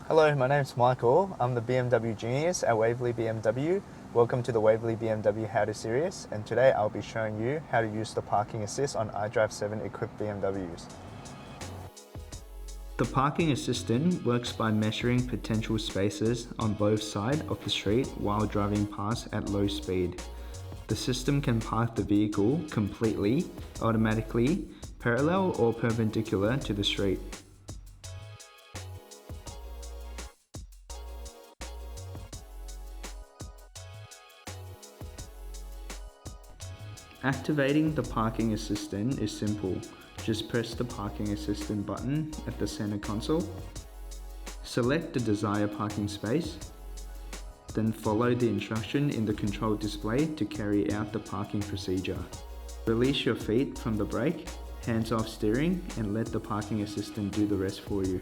Hello, my name's Michael. I'm the BMW Genius at Waverley BMW. Welcome to the Waverley BMW How To series, and today I'll be showing you how to use the parking assist on iDrive 7 equipped BMWs. The parking assistant works by measuring potential spaces on both sides of the street while driving past at low speed. The system can park the vehicle completely, automatically, parallel or perpendicular to the street. Activating the parking assistant is simple. Just press the parking assistant button at the center console. Select the desired parking space. Then follow the instruction in the control display to carry out the parking procedure. Release your feet from the brake, hands off steering, and let the parking assistant do the rest for you.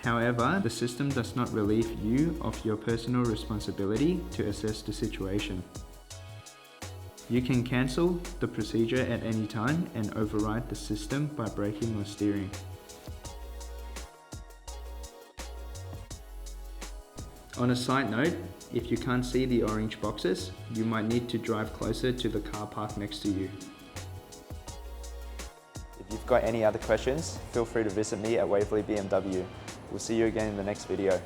However, the system does not relieve you of your personal responsibility to assess the situation. You can cancel the procedure at any time and override the system by braking or steering. On a side note, if you can't see the orange boxes, you might need to drive closer to the car park next to you. If you've got any other questions, feel free to visit me at Waverley BMW. We'll see you again in the next video.